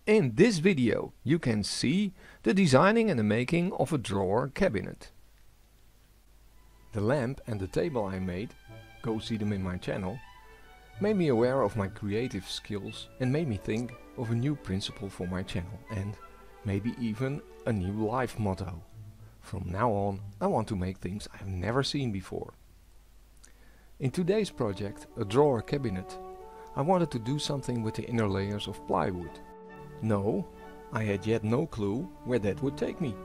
In this video you can see the designing and the making of a drawer cabinet. The lamp and the table I made, go see them in my channel, made me aware of my creative skills and made me think of a new principle for my channel and maybe even a new life motto. From now on I want to make things I've never seen before. In today's project, a drawer cabinet, I wanted to do something with the inner layers of plywood. No, I had yet no clue where that would take me.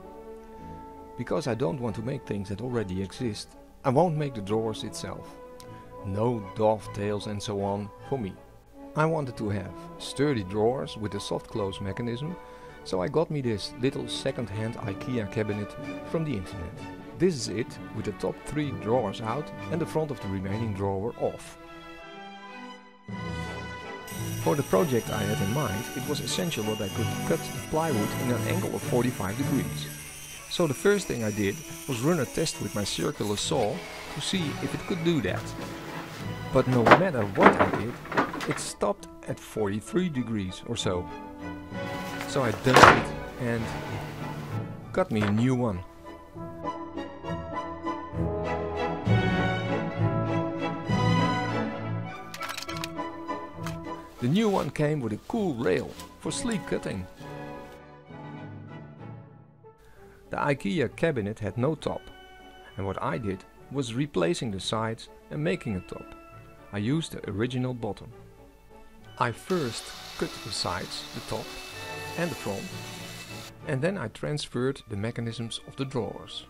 Because I don't want to make things that already exist, I won't make the drawers itself. No dovetails and so on for me. I wanted to have sturdy drawers with a soft close mechanism, so I got me this little second-hand Ikea cabinet from the internet. This is it, with the top 3 drawers out and the front of the remaining drawer off. For the project I had in mind, it was essential that I could cut the plywood in an angle of 45 degrees. So the first thing I did was run a test with my circular saw to see if it could do that. But no matter what I did, it stopped at 43 degrees or so. So I dumped it and got me a new one. The new one came with a cool rail for sleek cutting. The Ikea cabinet had no top, and what I did was replacing the sides and making a top. I used the original bottom. I first cut the sides, the top and the front, and then I transferred the mechanisms of the drawers.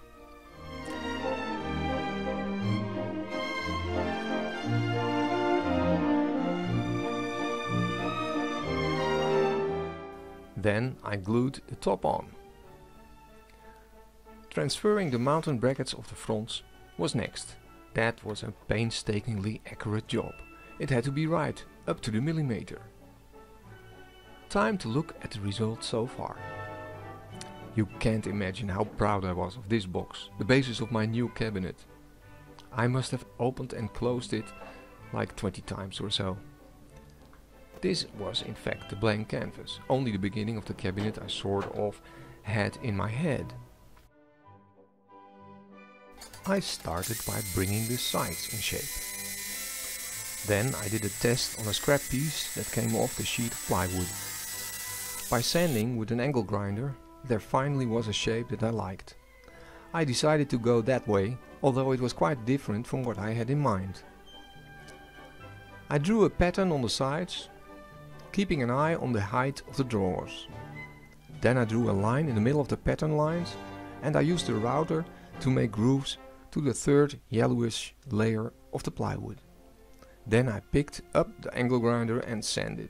Then I glued the top on. Transferring the mounting brackets of the fronts was next. That was a painstakingly accurate job. It had to be right, up to the millimeter. Time to look at the result so far. You can't imagine how proud I was of this box, the basis of my new cabinet. I must have opened and closed it like 20 times or so. This was in fact the blank canvas, only the beginning of the cabinet I sort of had in my head. I started by bringing the sides in shape. Then I did a test on a scrap piece that came off the sheet of plywood. By sanding with an angle grinder, there finally was a shape that I liked. I decided to go that way, although it was quite different from what I had in mind. I drew a pattern on the sides, keeping an eye on the height of the drawers. Then I drew a line in the middle of the pattern lines and I used the router to make grooves to the third yellowish layer of the plywood. Then I picked up the angle grinder and sanded.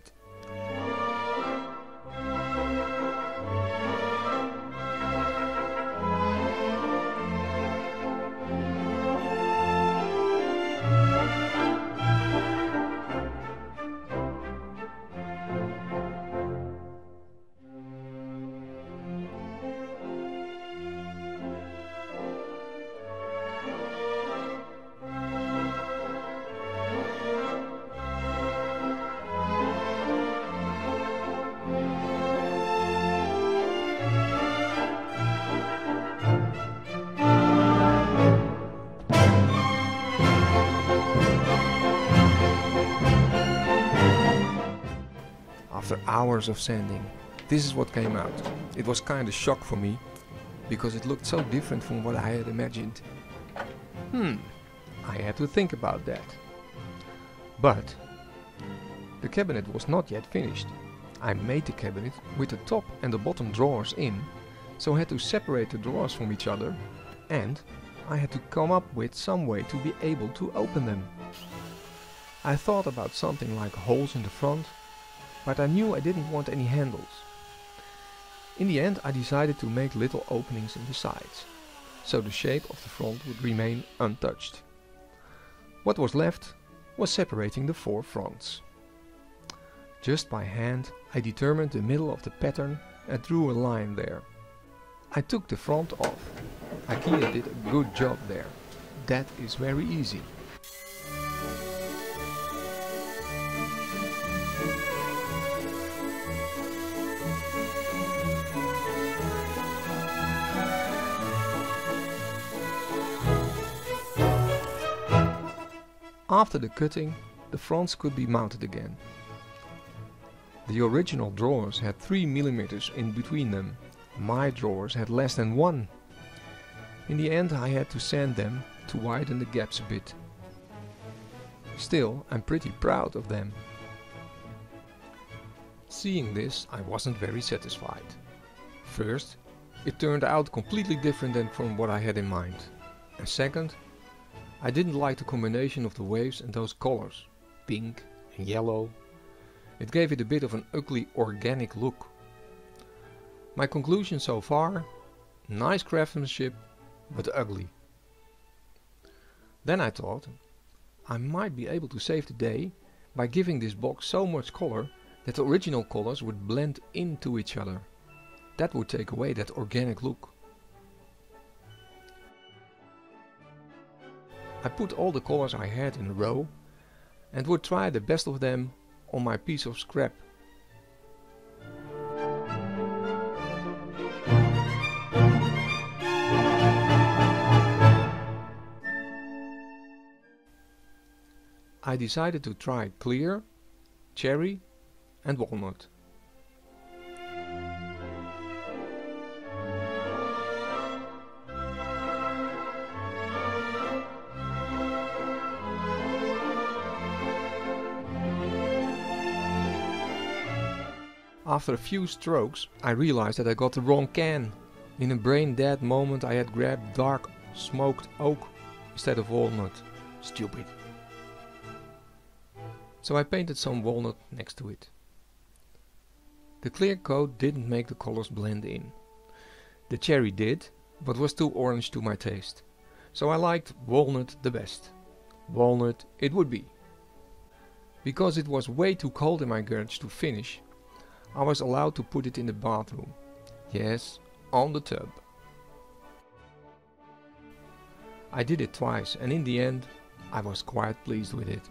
After hours of sanding, this is what came out. It was kind of shock for me, because it looked so different from what I had imagined. I had to think about that. But the cabinet was not yet finished. I made the cabinet with the top and the bottom drawers in, so I had to separate the drawers from each other, and I had to come up with some way to be able to open them. I thought about something like holes in the front, but I knew I didn't want any handles. In the end I decided to make little openings in the sides, so the shape of the front would remain untouched. What was left was separating the 4 fronts. Just by hand I determined the middle of the pattern and drew a line there. I took the front off. Ikea did a good job there. That is very easy. After the cutting, the fronts could be mounted again. The original drawers had 3 mm in between them. My drawers had less than 1. In the end I had to sand them to widen the gaps a bit. Still, I'm pretty proud of them. Seeing this, I wasn't very satisfied. First, it turned out completely different than from what I had in mind. And second, I didn't like the combination of the waves and those colors, pink and yellow. It gave it a bit of an ugly organic look. My conclusion so far: nice craftsmanship, but ugly. Then I thought, I might be able to save the day by giving this box so much color that the original colors would blend into each other. That would take away that organic look. I put all the colors I had in a row and would try the best of them on my piece of scrap. I decided to try clear, cherry and walnut. After a few strokes, I realized that I got the wrong can. In a brain-dead moment I had grabbed dark smoked oak instead of walnut. Stupid. So I painted some walnut next to it. The clear coat didn't make the colors blend in. The cherry did, but was too orange to my taste. So I liked walnut the best. Walnut it would be. Because it was way too cold in my garage to finish, I was allowed to put it in the bathroom. Yes, on the tub. I did it twice and in the end I was quite pleased with it.